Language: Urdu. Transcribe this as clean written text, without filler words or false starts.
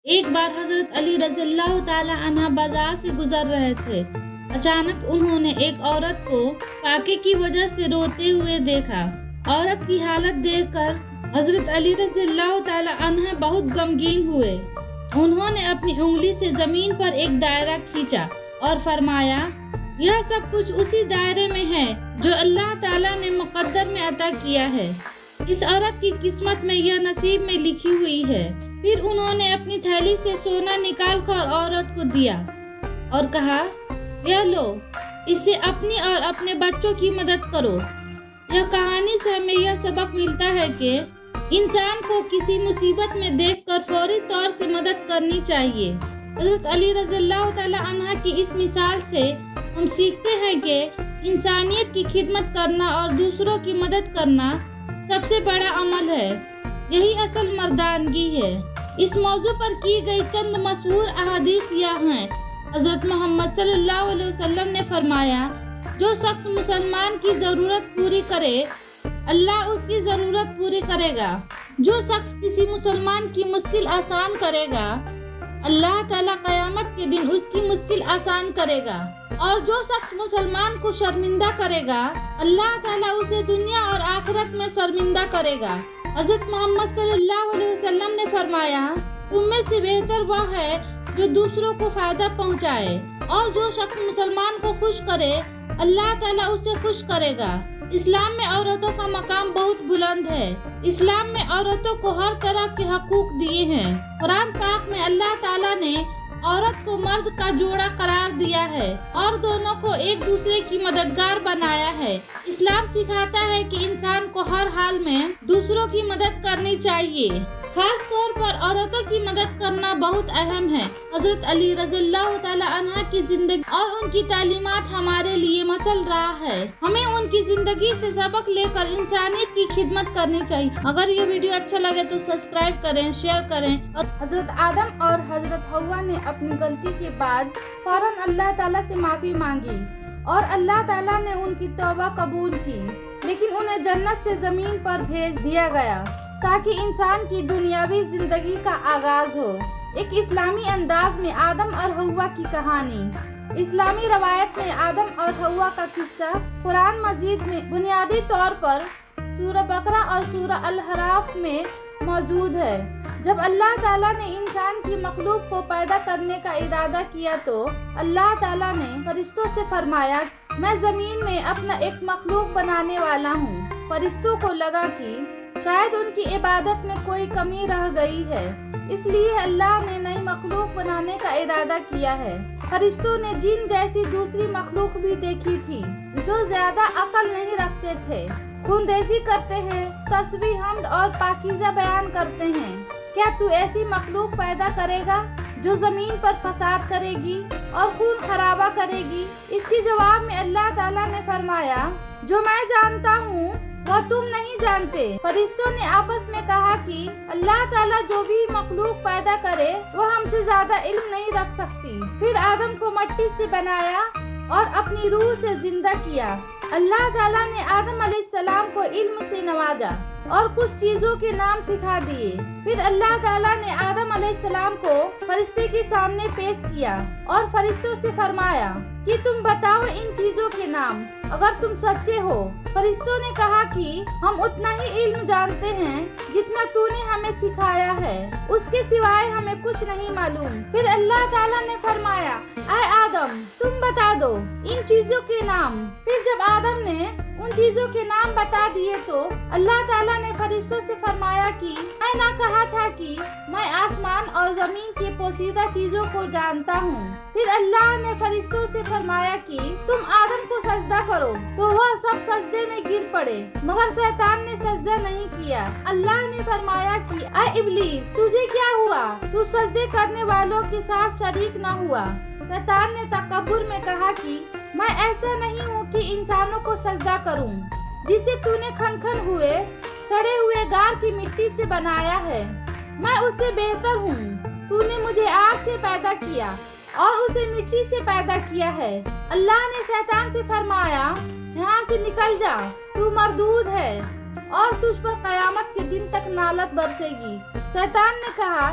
ایک بار حضرت علی رضی اللہ تعالی عنہ بازار سے گزر رہے تھے۔ اچانک انہوں نے ایک عورت کو فاقے کی وجہ سے روتے ہوئے دیکھا۔ عورت کی حالت دیکھ کر حضرت علی رضی اللہ تعالی عنہ بہت غمگین ہوئے۔ انہوں نے اپنی انگلی سے زمین پر ایک دائرہ کھینچا اور فرمایا، یہ سب کچھ اسی دائرے میں ہے جو اللہ تعالیٰ نے مقدر میں عطا کیا ہے۔ اس عورت کی قسمت میں یہ نصیب میں لکھی ہوئی ہے۔ پھر انہوں نے اپنی تھیلی سے سونا نکال کر عورت کو دیا اور کہا، یہ لو، اس سے اپنی اور اپنے بچوں کی مدد کرو۔ یہ کہانی سے ہمیں یہ سبق ملتا ہے کہ انسان کو کسی مصیبت میں دیکھ کر فوری طور سے مدد کرنی چاہیے۔ حضرت علی رضی اللہ تعالی عنہ کی اس مثال سے ہم سیکھتے ہیں کہ انسانیت کی خدمت کرنا اور دوسروں کی مدد کرنا سب سے بڑا عمل ہے۔ یہی اصل مردانگی ہے۔ اس موضوع پر کی گئی چند مشہور احادیث یہ ہیں۔ حضرت محمد صلی اللہ علیہ وسلم نے فرمایا، جو شخص مسلمان کی ضرورت پوری کرے، اللہ اس کی ضرورت پوری کرے گا۔ جو شخص کسی مسلمان کی مشکل آسان کرے گا، اللہ تعالیٰ قیامت کے دن اس کی مشکل آسان کرے گا۔ اور جو شخص مسلمان کو شرمندہ کرے گا، اللہ تعالیٰ اسے دنیا اور آخرت میں شرمندہ کرے گا۔ حضرت محمد صلی اللہ علیہ وسلم نے فرمایا، تم میں سے بہتر وہ ہے جو دوسروں کو فائدہ پہنچائے، اور جو شخص مسلمان کو خوش کرے، اللہ تعالیٰ اسے خوش کرے گا۔ اسلام میں عورتوں کا مقام بہت بلند ہے۔ اسلام میں عورتوں کو ہر طرح کے حقوق دیے ہیں۔ قرآن پاک میں اللہ تعالیٰ نے عورت کو مرد کا جوڑا قرار دیا ہے اور دونوں کو ایک دوسرے کی مددگار بنایا ہے۔ اسلام سکھاتا ہے کہ انسان کو ہر حال میں دوسروں کی مدد کرنی چاہیے۔ خاص طور پر عورتوں کی مدد کرنا بہت اہم ہے۔ حضرت علی رضی اللہ تعالی عنہ کی زندگی اور ان کی تعلیمات ہمارے لیے مثل راہ ہے۔ ہمیں ان کی زندگی سے سبق لے کر انسانیت کی خدمت کرنی چاہیے۔ اگر یہ ویڈیو اچھا لگے تو سبسکرائب کریں، شیئر کریں۔ اور حضرت آدم اور حضرت حوا نے اپنی غلطی کے بعد فوراً اللہ تعالیٰ سے معافی مانگی اور اللہ تعالیٰ نے ان کی توبہ قبول کی، لیکن انہیں جنت سے زمین پر بھیج دیا گیا تاکہ انسان کی دنیاوی زندگی کا آغاز ہو۔ ایک اسلامی انداز میں آدم اور حوا کی کہانی۔ اسلامی روایت میں آدم اور حوا کا قصہ قرآن مجید میں بنیادی طور پر سورہ بقرہ اور سورہ الاعراف میں موجود ہے۔ جب اللہ تعالیٰ نے انسان کی مخلوق کو پیدا کرنے کا ارادہ کیا تو اللہ تعالیٰ نے فرشتوں سے فرمایا، میں زمین میں اپنا ایک مخلوق بنانے والا ہوں۔ فرشتوں کو لگا کہ شاید ان کی عبادت میں کوئی کمی رہ گئی ہے، اس لیے اللہ نے نئی مخلوق بنانے کا ارادہ کیا ہے۔ فرشتوں نے جن جیسی دوسری مخلوق بھی دیکھی تھی جو زیادہ عقل نہیں رکھتے تھے، خونریزی کرتے ہیں، تسبیح، حمد اور پاکیزہ بیان کرتے ہیں۔ کیا تو ایسی مخلوق پیدا کرے گا جو زمین پر فساد کرے گی اور خون خرابہ کرے گی؟ اس کے جواب میں اللہ تعالیٰ نے فرمایا، جو میں جانتا ہوں وہ تم نہیں جانتے۔ فرشتوں نے آپس میں کہا کہ اللہ تعالیٰ جو بھی مخلوق پیدا کرے وہ ہم سے زیادہ علم نہیں رکھ سکتی۔ پھر آدم کو مٹی سے بنایا اور اپنی روح سے زندہ کیا۔ اللہ تعالیٰ نے آدم علیہ السلام کو علم سے نوازا اور کچھ چیزوں کے نام سکھا دیے۔ پھر اللہ تعالیٰ نے آدم علیہ السلام کو فرشتے کے سامنے پیش کیا اور فرشتوں سے فرمایا کہ تم بتاؤ ان چیزوں کے نام اگر تم سچے ہو۔ فرشتوں نے کہا کہ ہم اتنا ہی علم جانتے ہیں جتنا تو نے ہمیں سکھایا ہے، اس کے سوائے ہمیں کچھ نہیں معلوم۔ پھر اللہ تعالیٰ نے فرمایا، اے آدم تم بتا دو ان چیزوں کے نام۔ پھر جب آدم نے ان چیزوں کے نام بتا دیے تو اللہ تعالیٰ نے فرشتوں سے فرمایا کہ میں نہ کہا تھا کہ میں آسمان اور زمین کی پوشیدہ چیزوں کو جانتا ہوں۔ پھر اللہ نے فرشتوں سے فرمایا کہ تم آدم کو سجدہ کرو، تو وہ سب سجدے میں گر پڑے مگر شیطان نے سجدہ نہیں کیا۔ اللہ نے فرمایا کہ اے ابلیس تجھے کیا ہوا، تو سجدے کرنے والوں کے ساتھ شریک نہ ہوا۔ شیطان نے تکبر میں کہا کہ میں ایسا نہیں ہوں کہ انسانوں کو سجدہ کروں، جسے تو نے کھن کھن ہوئے سڑے ہوئے غار کی مٹی سے بنایا ہے، میں اس سے بہتر ہوں۔ تو نے مجھے آگ سے پیدا کیا اور اسے مٹی سے پیدا کیا ہے۔ اللہ نے شیطان سے فرمایا، یہاں سے نکل جا، تو مردود ہے اور تجھ پر قیامت کے دن تک لعنت برسے گی۔ شیطان نے کہا،